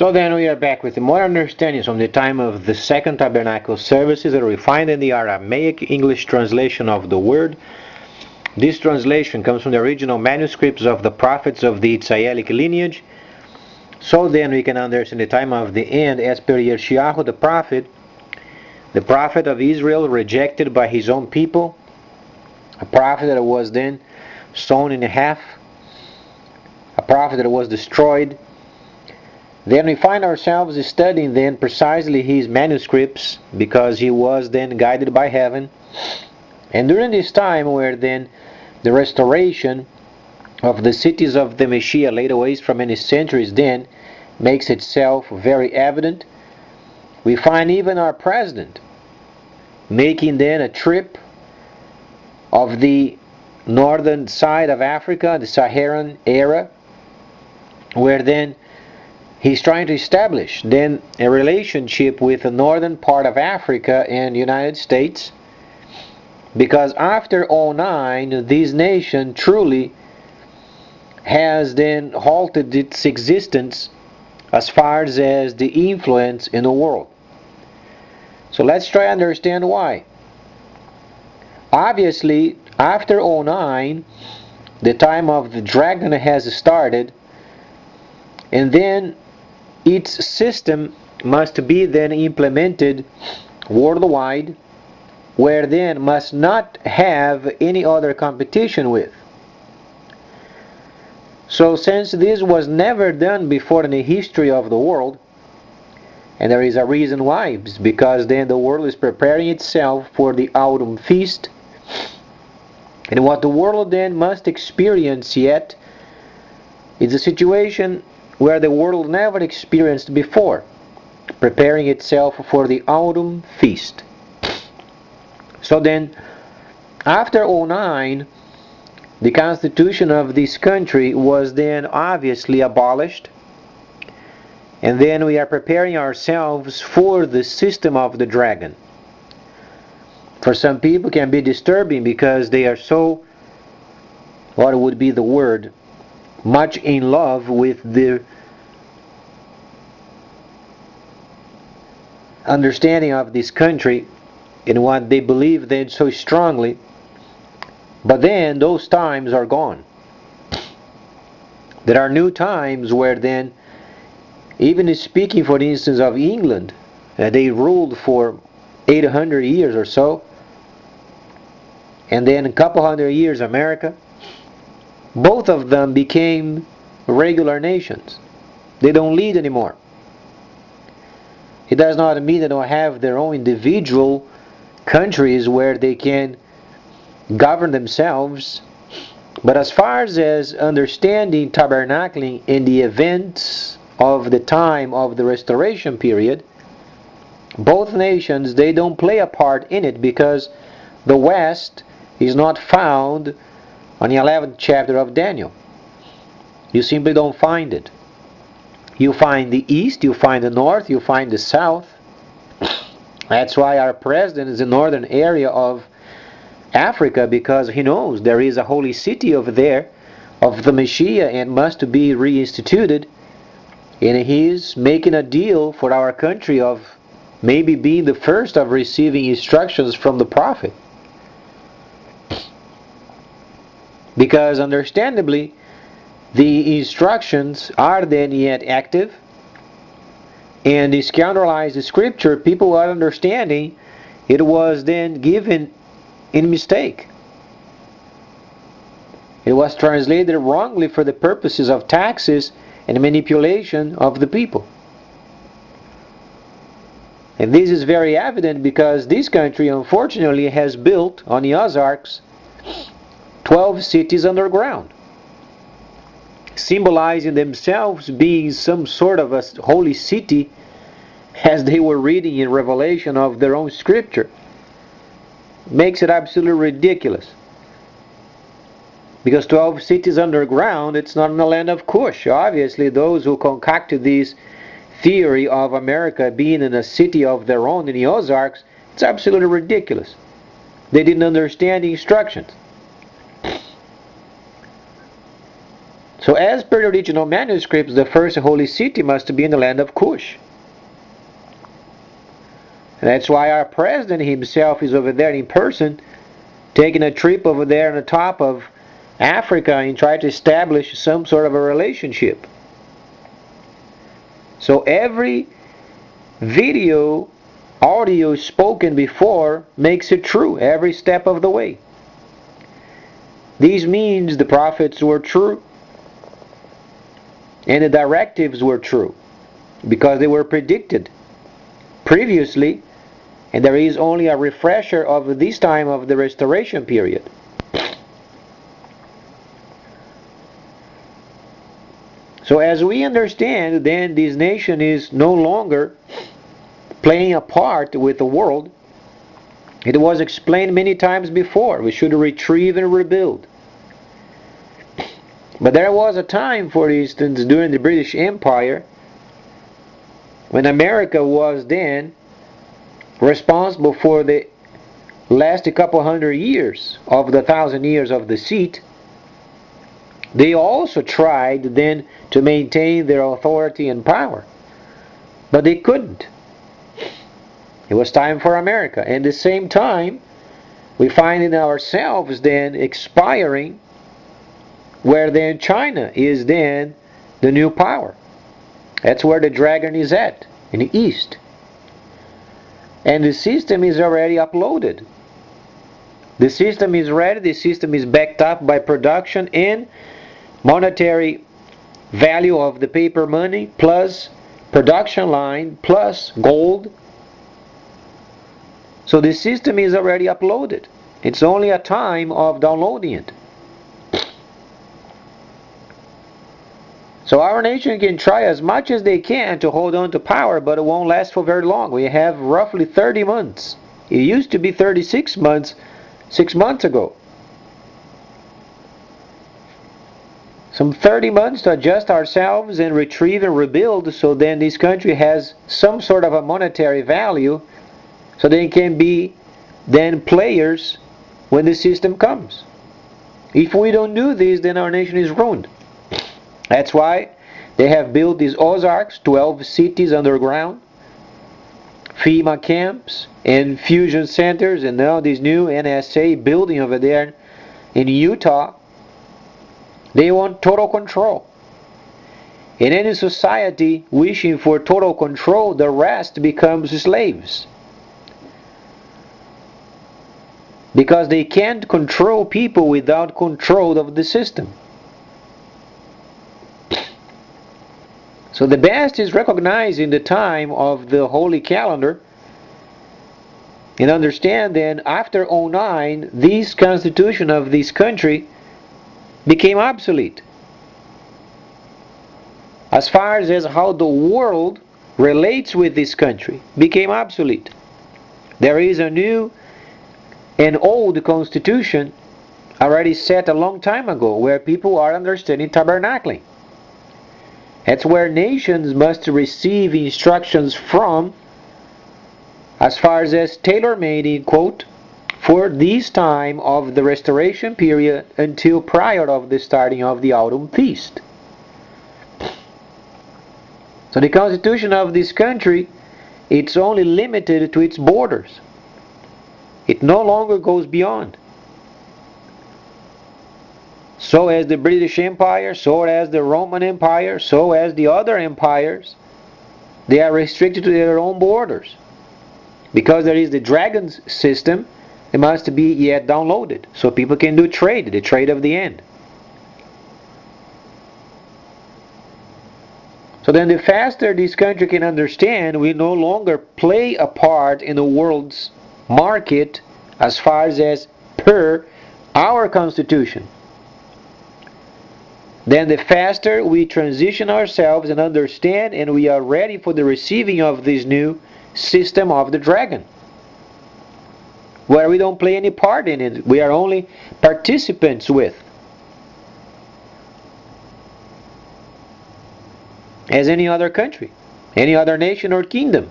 So then we are back with more understandings from the time of the Second Tabernacle services that we find in the Aramaic English translation of the word. This translation comes from the original manuscripts of the prophets of the Israelic lineage. So then we can understand the time of the end as per Yeshayahu the prophet of Israel rejected by his own people, a prophet that was then sawn in half, a prophet that was destroyed. Then we find ourselves studying then precisely his manuscripts because he was then guided by heaven. And during this time where then the restoration of the cities of the Messiah laid waste for many centuries then makes itself very evident, we find even our president making then a trip of the northern side of Africa, the Saharan era, where then he's trying to establish then a relationship with the northern part of Africa and the United States, because after 09 this nation truly has then halted its existence as far as the influence in the world. So let's try to understand why. Obviously, after 09, the time of the dragon has started, and then its system must be then implemented worldwide, where then must not have any other competition with. So since this was never done before in the history of the world, and there is a reason why, it's because then the world is preparing itself for the autumn feast, and what the world then must experience yet is a situation where the world never experienced before, preparing itself for the autumn feast. So then, after 09, the Constitution of this country was then obviously abolished, and then we are preparing ourselves for the system of the dragon. For some people it can be disturbing because they are so, what would be the word, much in love with the understanding of this country and what they believe then so strongly. But then those times are gone. There are new times where then, even speaking for instance of England, they ruled for 800 years or so, and then a couple hundred years America. Both of them became regular nations. They don't lead anymore. It does not mean they don't have their own individual countries where they can govern themselves, but as far as understanding tabernacling in the events of the time of the restoration period, both nations, they don't play a part in it, because the West is not found on the 11th chapter of Daniel. You simply don't find it. You find the East, you find the North, you find the South. That's why our president is in the northern area of Africa, because he knows there is a holy city over there of the Messiah and must be reinstituted, and he's making a deal for our country of maybe being the first of receiving instructions from the prophet. Because understandably the instructions are then yet active, and the scoundrelized scripture, people are understanding it was then given in mistake. It was translated wrongly for the purposes of taxes and manipulation of the people. And this is very evident because this country unfortunately has built on the Ozarks 12 cities underground, symbolizing themselves being some sort of a holy city, as they were reading in Revelation of their own scripture. Makes it absolutely ridiculous. Because 12 cities underground, it's not in the land of Cush. Obviously, those who concocted this theory of America being in a city of their own in the Ozarks, it's absolutely ridiculous. They didn't understand the instructions. So as per the original manuscripts, the first holy city must be in the land of Cush. And that's why our president himself is over there in person, taking a trip over there on the top of Africa and trying to establish some sort of a relationship. So every video, audio spoken before makes it true every step of the way. These means the prophets were true and the directives were true because they were predicted previously, and there is only a refresher of this time of the restoration period. So as we understand, then this nation is no longer playing a part with the world. It was explained many times before. We should retrieve and rebuild. But there was a time, for instance, during the British Empire, when America was then responsible for the last couple hundred years of the 1,000 years of the seat. They also tried then to maintain their authority and power, but they couldn't. It was time for America. And at the same time, we find in ourselves then expiring, where then China is then the new power. That's where the dragon is at, in the east. And the system is already uploaded. The system is ready, the system is backed up by production and monetary value of the paper money, plus production line, plus gold. So the system is already uploaded. It's only a time of downloading it. So our nation can try as much as they can to hold on to power, but it won't last for very long. We have roughly 30 months. It used to be 36 months 6 months ago. Some 30 months to adjust ourselves and retrieve and rebuild, so then this country has some sort of a monetary value, so they can be then players when the system comes. If we don't do this, then our nation is ruined. That's why they have built these Ozarks, 12 cities underground, FEMA camps, and fusion centers, and now this new NSA building over there in Utah. They want total control. In any society wishing for total control, the rest becomes slaves. Because they can't control people without control of the system. So the best is recognizing the time of the holy calendar and understand then after 09, this constitution of this country became obsolete. As far as how the world relates with this country, became obsolete. There is a new and old constitution already set a long time ago where people are understanding tabernacling. That's where nations must receive instructions from, as far as tailor-made, in quote, for this time of the restoration period until prior of the starting of the autumn feast. So the constitution of this country, it's only limited to its borders. It no longer goes beyond. So as the British Empire, so as the Roman Empire, so as the other empires, they are restricted to their own borders. Because there is the dragon's system, it must be yet downloaded, so people can do trade, the trade of the end. So then the faster this country can understand, we no longer play a part in the world's market as far as per our constitution. Then the faster we transition ourselves and understand, and we are ready for the receiving of this new system of the dragon, where we don't play any part in it, we are only participants with, as any other country, any other nation or kingdom.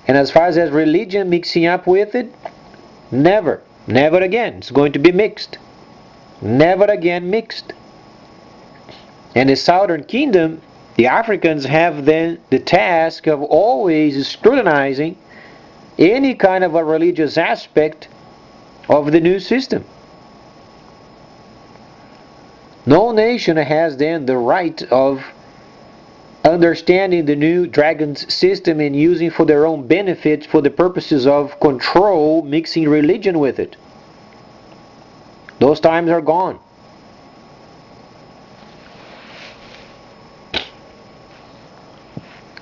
And And as far as religion mixing up with it, never again. It's going to be mixed. Never again mixed. And the Southern Kingdom, the Africans have then the task of always scrutinizing any kind of a religious aspect of the new system. No nation has then the right of understanding the new dragon's system and using for their own benefit for the purposes of control, mixing religion with it. Those times are gone.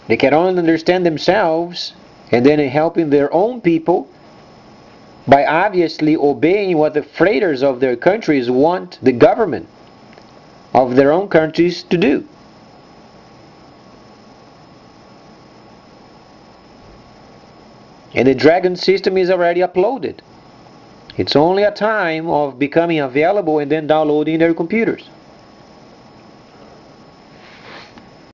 They can only understand themselves and then helping their own people by obviously obeying what the freighters of their countries want the government of their own countries to do. And the dragon system is already uploaded. It's only a time of becoming available and then downloading their computers.